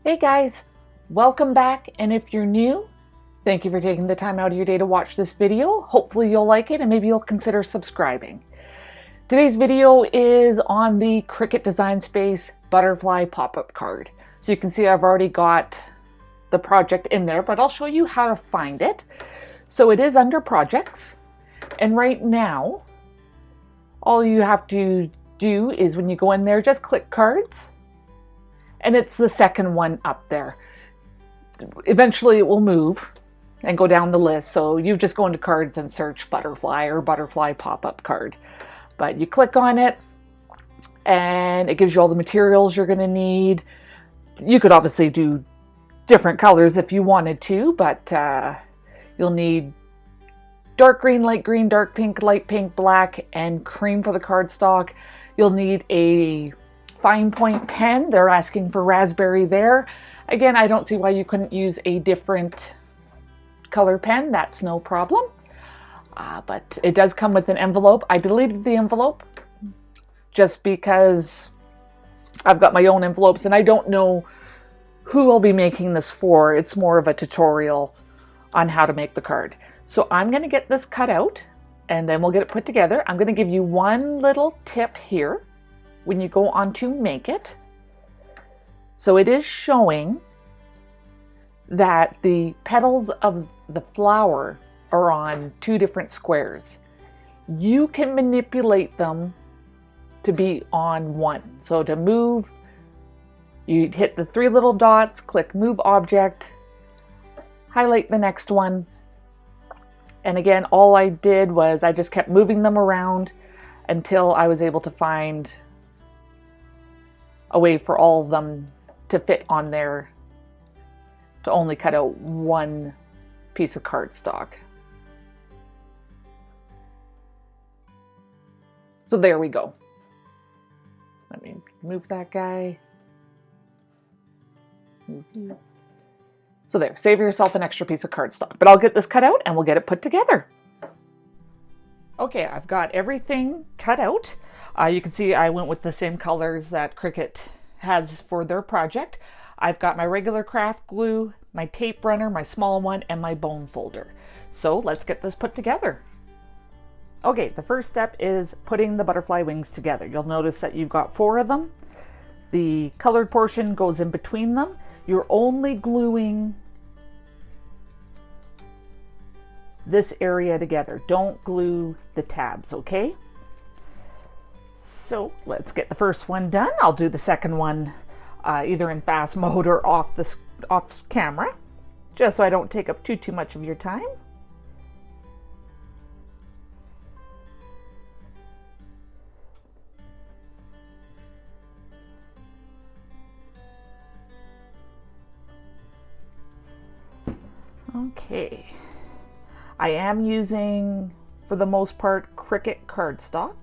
Hey guys, welcome back, and if you're new, thank you for taking the time out of your day to watch this video. Hopefully you'll like it and maybe you'll consider subscribing. Today's video is on the Cricut Design Space Butterfly pop-up card. So you can see I've already got the project in there, but I'll show you how to find it. So it is under Projects, and right now, all you have to do is when you go in there, just click Cards. And it's the second one up there. Eventually it will move and go down the list. So you just go into cards and search butterfly or butterfly pop-up card. But you click on it and it gives you all the materials you're going to need. You could obviously do different colors if you wanted to, but you'll need dark green, dark pink, light pink, black, and cream for the cardstock. You'll need a fine point pen. They're asking for raspberry there. Again, I don't see why you couldn't use a different color pen. That's no problem. But it does come with an envelope. I deleted the envelope just because I've got my own envelopes and I don't know who I'll be making this for. It's more of a tutorial on how to make the card. So I'm going to get this cut out and then we'll get it put together. I'm going to give you one little tip here when you go on to make it. So it is showing that the petals of the flower are on two different squares. You can manipulate them to be on one. So to move, you hit the three little dots, click Move Object, highlight the next one. And again, all I did was I just kept moving them around until I was able to find a way for all of them to fit on there to only cut out one piece of cardstock. So there we go. Let me move that guy. Move you. So there, save yourself an extra piece of cardstock. But I'll get this cut out and we'll get it put together. Okay, I've got everything cut out. You can see I went with the same colors that Cricut has for their project. I've got my regular craft glue, my tape runner, my small one, and my bone folder. So let's get this put together. Okay, the first step is putting the butterfly wings together. You'll notice that you've got 4 of them. The colored portion goes in between them. You're only gluing this area together. Don't glue the tabs, okay? So let's get the first one done. I'll do the second one either in fast mode or off camera, just so I don't take up too much of your time. Okay, I am using, for the most part, Cricut cardstock.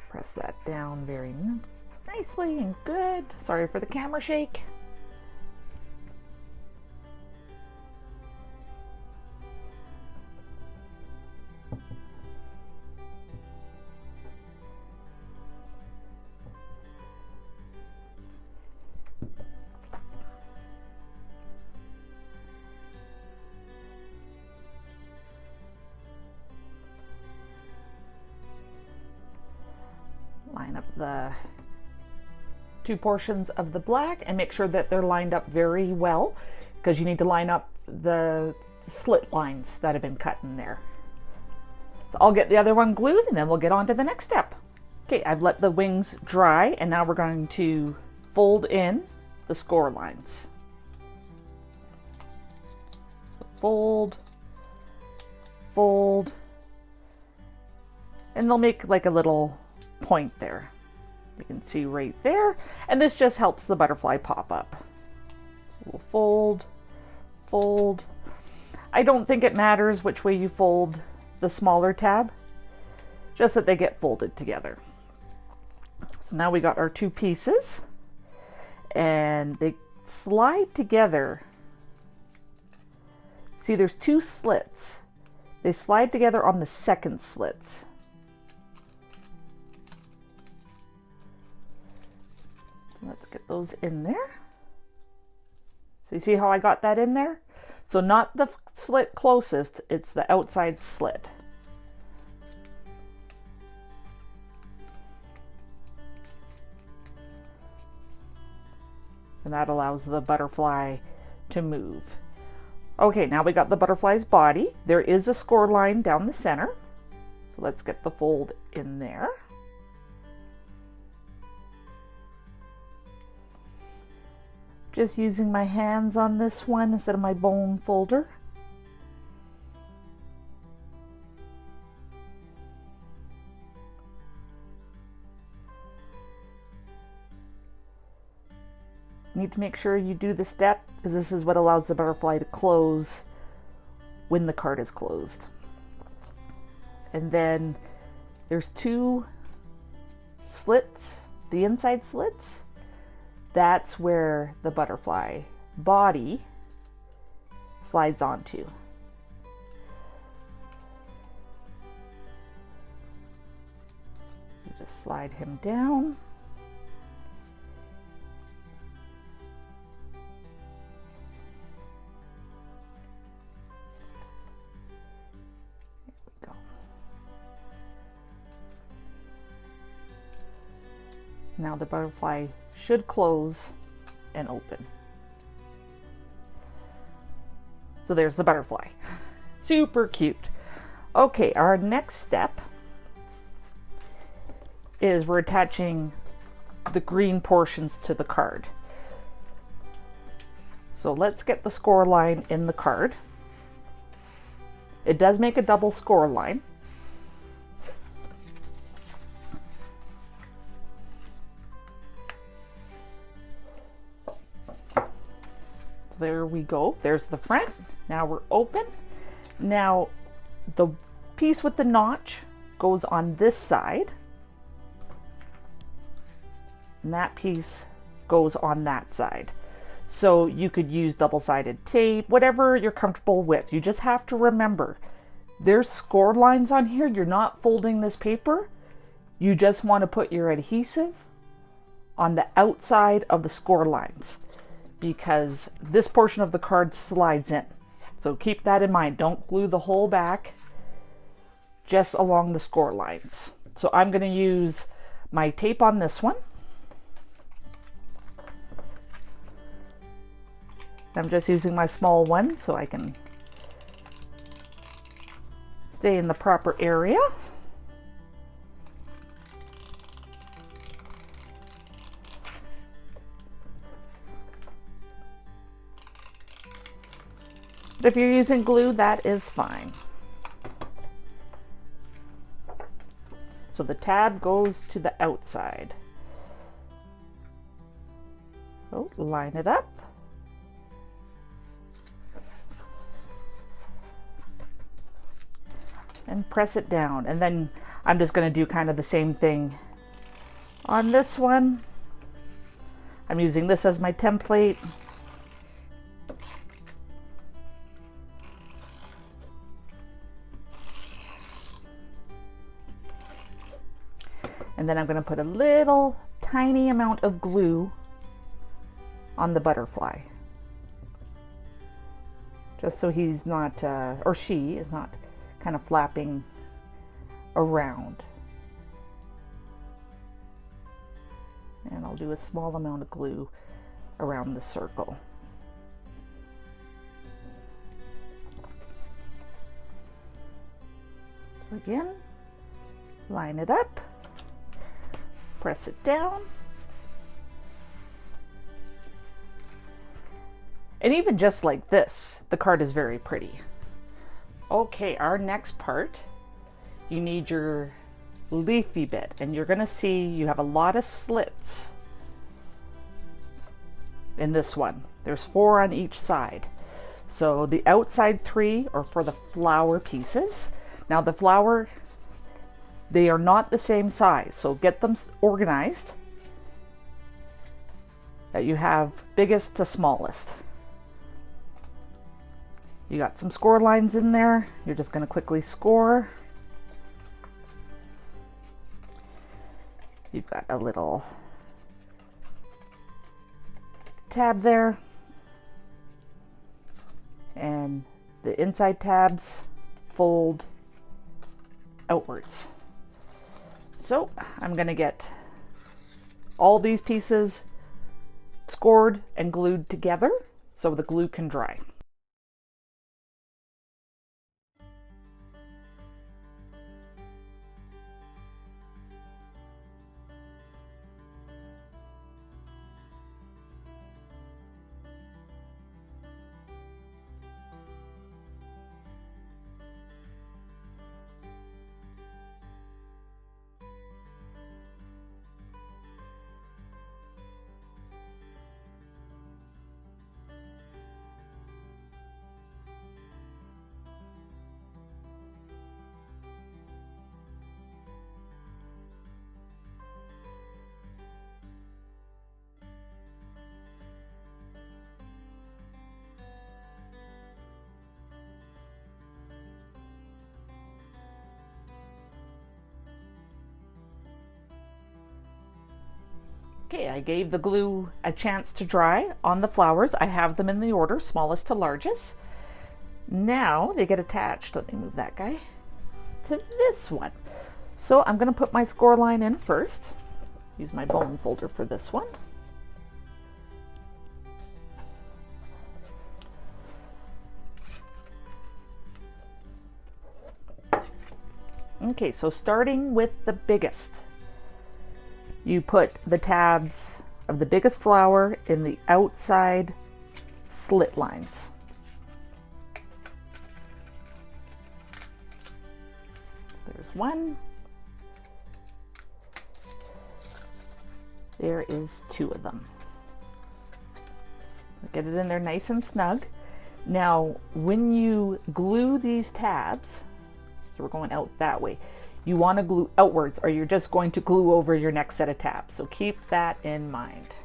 Press that down very nicely and good. Sorry for the camera shake. Line up the 2 portions of the black and make sure that they're lined up very well, because you need to line up the slit lines that have been cut in there. So I'll get the other one glued and then we'll get on to the next step. Okay, I've let the wings dry and now we're going to fold in the score lines. So fold, fold, and they'll make like a little point there. You can see right there, and this just helps the butterfly pop up. So we'll fold, fold. I don't think it matters which way you fold the smaller tab, just that they get folded together. So now we got our 2 pieces and they slide together. See, there's 2 slits. They slide together on the second slits. Let's get those in there. So you see how I got that in there? So not the slit closest, it's the outside slit. And that allows the butterfly to move. Okay, now we got the butterfly's body. There is a score line down the center. So let's get the fold in there. Just using my hands on this one instead of my bone folder. Need to make sure you do the step because this is what allows the butterfly to close when the card is closed. And then there's two slits, the inside slits. That's where the butterfly body slides onto. You just slide him down. Now the butterfly should close and open. So there's the butterfly. Super cute. Okay, our next step is we're attaching the green portions to the card. So let's get the score line in the card. It does make a double score line. There we go. There's the front. Now we're open. Now the piece with the notch goes on this side. And that piece goes on that side. So you could use double-sided tape, whatever you're comfortable with. You just have to remember, there's score lines on here. You're not folding this paper. You just want to put your adhesive on the outside of the score lines, because this portion of the card slides in. So keep that in mind. Don't glue the whole back, just along the score lines. So I'm going to use my tape on this one. I'm just using my small one so I can stay in the proper area. But if you're using glue, that is fine. So the tab goes to the outside. So line it up. And press it down. And then I'm just going to do kind of the same thing on this one. I'm using this as my template. And then I'm going to put a little tiny amount of glue on the butterfly. Just so he's not, or she is not kind of flapping around. And I'll do a small amount of glue around the circle. So again, line it up. Press it down. And even just like this, the card is very pretty. Okay, our next part, you need your leafy bit, and you're going to see you have a lot of slits in this one. There's 4 on each side. So the outside 3 are for the flower pieces. Now the flower, they are not the same size, so get them organized that you have biggest to smallest. You got some score lines in there. You're just going to quickly score. You've got a little tab there, and the inside tabs fold outwards. So I'm going to get all these pieces scored and glued together so the glue can dry. Okay, I gave the glue a chance to dry on the flowers. I have them in the order, smallest to largest. Now they get attached, let me move that guy, to this one. So I'm going to put my score line in first. Use my bone folder for this one. Okay, so starting with the biggest. You put the tabs of the biggest flower in the outside slit lines. There's one. There is two of them. Get it in there nice and snug. Now, when you glue these tabs, so we're going out that way, you want to glue outwards or you're just going to glue over your next set of tabs. So keep that in mind.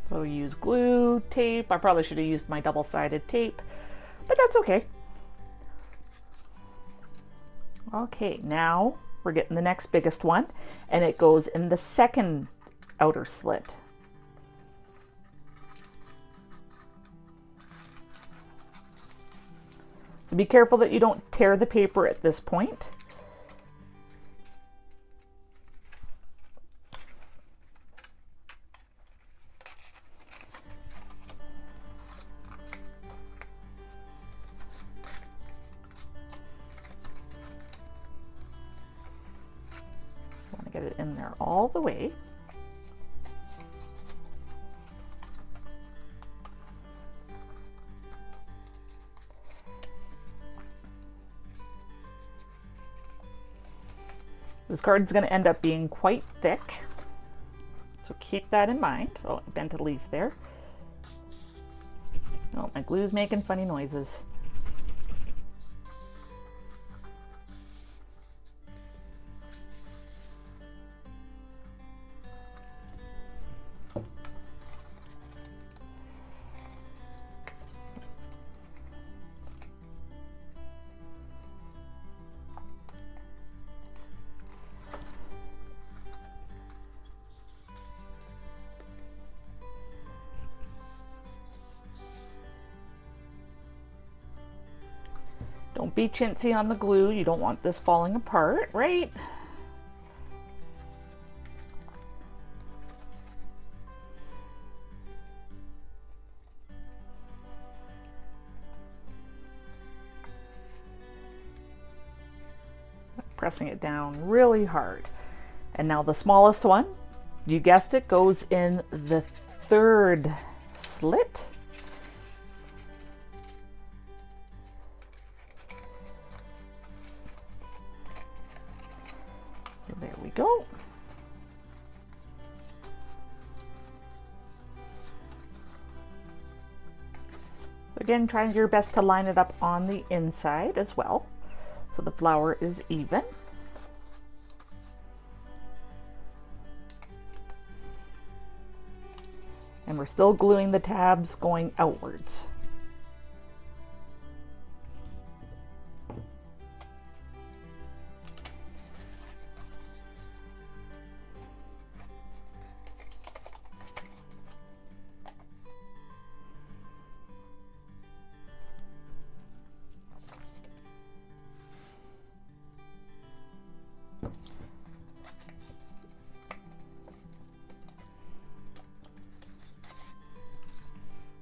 So use glue, tape. I probably should have used my double-sided tape, but that's okay. Okay, now we're getting the next biggest one, and it goes in the second outer slit. So be careful that you don't tear the paper at this point. Get it in there all the way. This card is going to end up being quite thick, so keep that in mind. Oh, I bent a leaf there. Oh, my glue's making funny noises. Don't be chintzy on the glue. You don't want this falling apart, right? Pressing it down really hard. And now the smallest one, you guessed it, goes in the third slit. So there we go. Again, try your best to line it up on the inside as well, so the flower is even. And we're still gluing the tabs going outwards.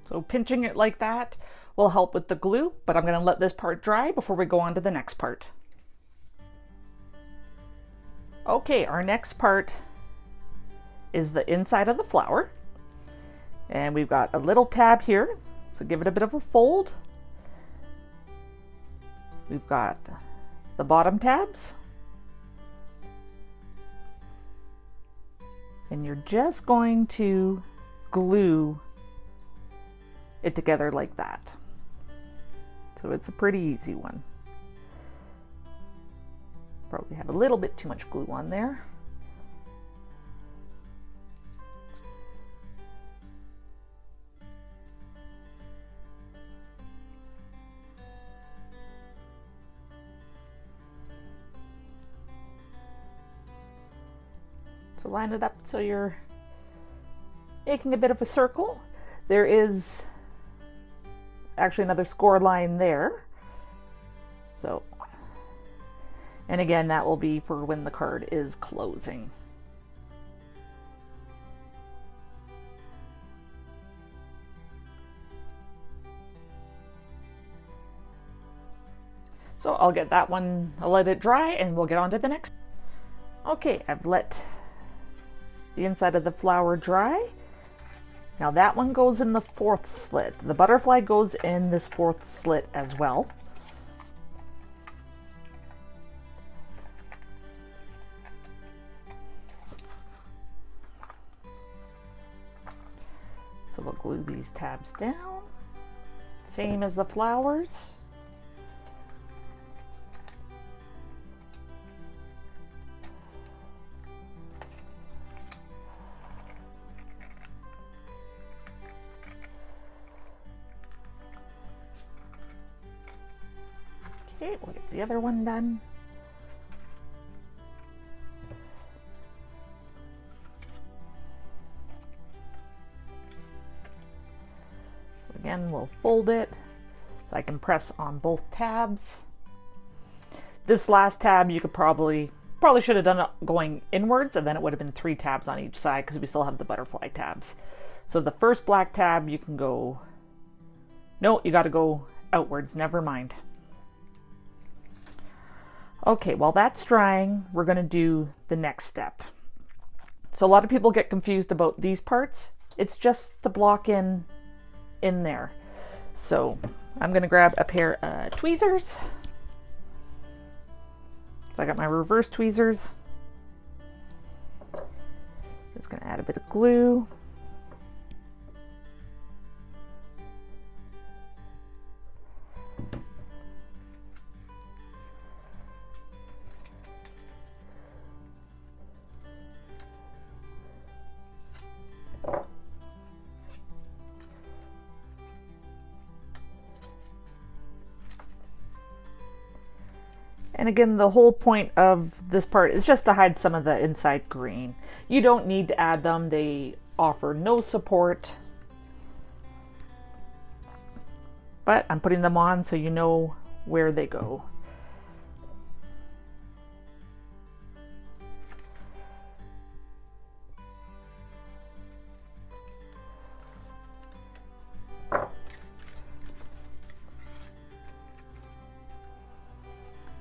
So pinching it like that will help with the glue, but I'm going to let this part dry before we go on to the next part. Okay, our next part is the inside of the flower. And we've got a little tab here, so give it a bit of a fold. We've got the bottom tabs. And you're just going to glue it together like that. So it's a pretty easy one. Probably have a little bit too much glue on there. So line it up so you're making a bit of a circle. There is actually another score line there. So, and again, that will be for when the card is closing. So I'll get that one, I'll let it dry and we'll get on to the next. Okay, I've let the inside of the flower dry. Now that one goes in the 4th slit. The butterfly goes in this 4th slit as well. So we'll glue these tabs down, same as the flowers. Okay, we'll get the other one done. Again, we'll fold it so I can press on both tabs. This last tab you could probably should have done it going inwards, and then it would have been 3 tabs on each side because we still have the butterfly tabs. So the first black tab you can go, no, you got to go outwards, never mind. Okay, while that's drying, we're going to do the next step. So a lot of people get confused about these parts. It's just to block in there. So I'm going to grab a pair of tweezers. So I got my reverse tweezers. Just going to add a bit of glue. And again, the whole point of this part is just to hide some of the inside green. You don't need to add them. They offer no support. But I'm putting them on so you know where they go.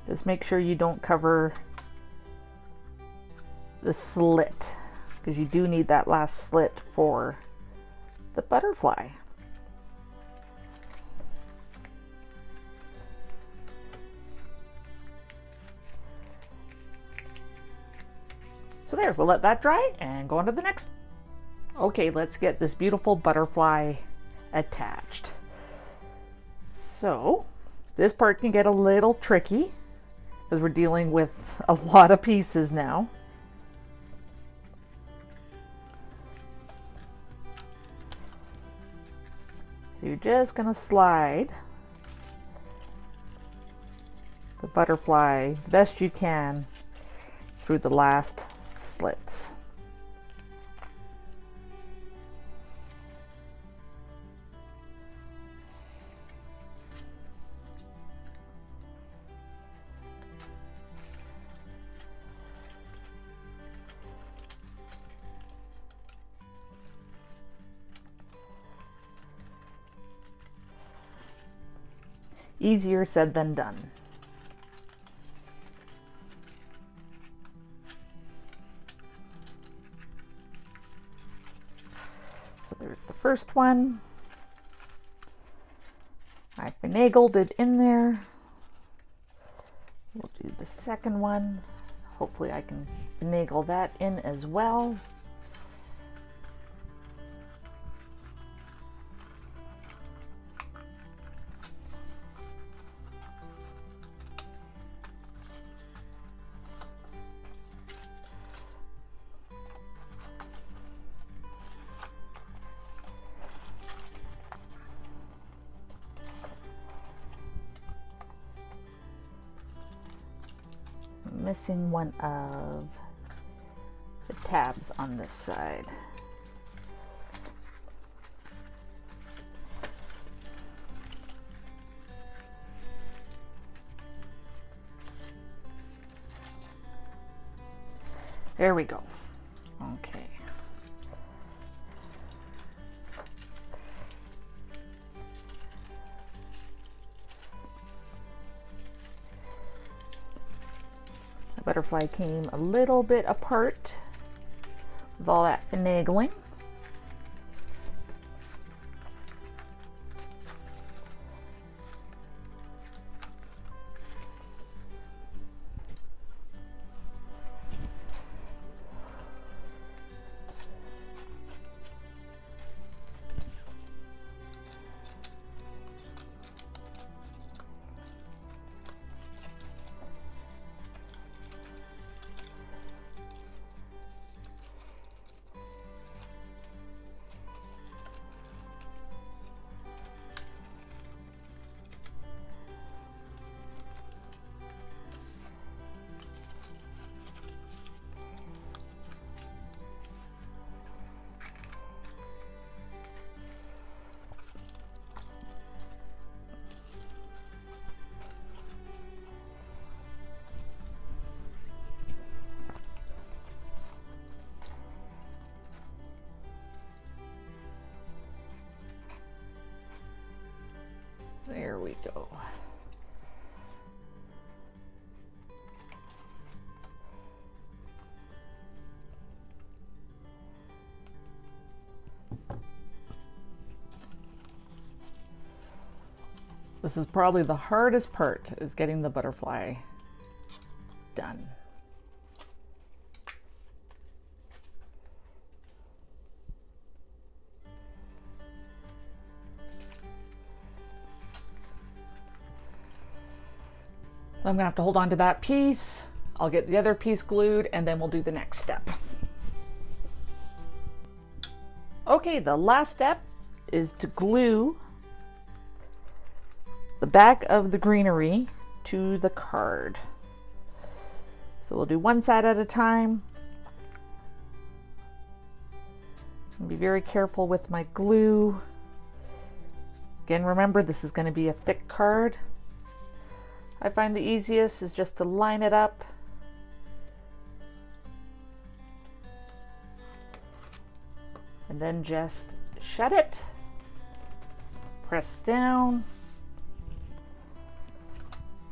Just make sure you don't cover the slit, because you do need that last slit for the butterfly. So there, we'll let that dry and go on to the next. Okay, let's get this beautiful butterfly attached. So this part can get a little tricky because we're dealing with a lot of pieces now. So you're just going to slide the butterfly the best you can through the last slits. Easier said than done. So there's the first one. I finagled it in there. We'll do the second one. Hopefully I can finagle that in as well. Missing one of the tabs on this side. There we go. Okay. Butterfly came a little bit apart with all that finagling. There we go. This is probably the hardest part, is getting the butterfly done. I'm gonna have to hold on to that piece. I'll get the other piece glued and then we'll do the next step. Okay, the last step is to glue the back of the greenery to the card. So we'll do one side at a time. Be very careful with my glue. Again, remember this is going to be a thick card. I find the easiest is just to line it up. And then just shut it. Press down.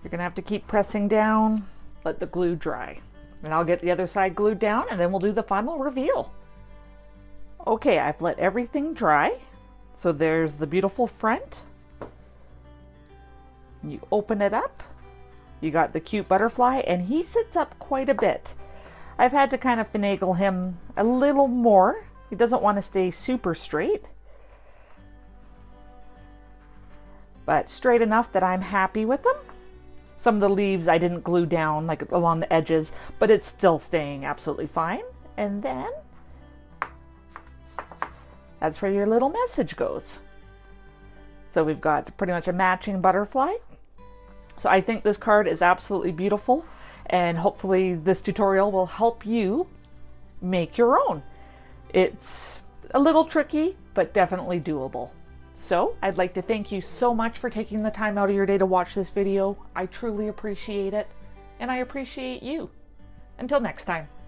You're gonna have to keep pressing down. Let the glue dry. And I'll get the other side glued down and then we'll do the final reveal. Okay, I've let everything dry. So there's the beautiful front. You open it up. You got the cute butterfly, and he sits up quite a bit. I've had to kind of finagle him a little more. He doesn't want to stay super straight, but straight enough that I'm happy with him. Some of the leaves I didn't glue down like along the edges, but it's still staying absolutely fine. And then that's where your little message goes. So we've got pretty much a matching butterfly. So I think this card is absolutely beautiful, and hopefully this tutorial will help you make your own. It's a little tricky, but definitely doable. So I'd like to thank you so much for taking the time out of your day to watch this video. I truly appreciate it, and I appreciate you. Until next time.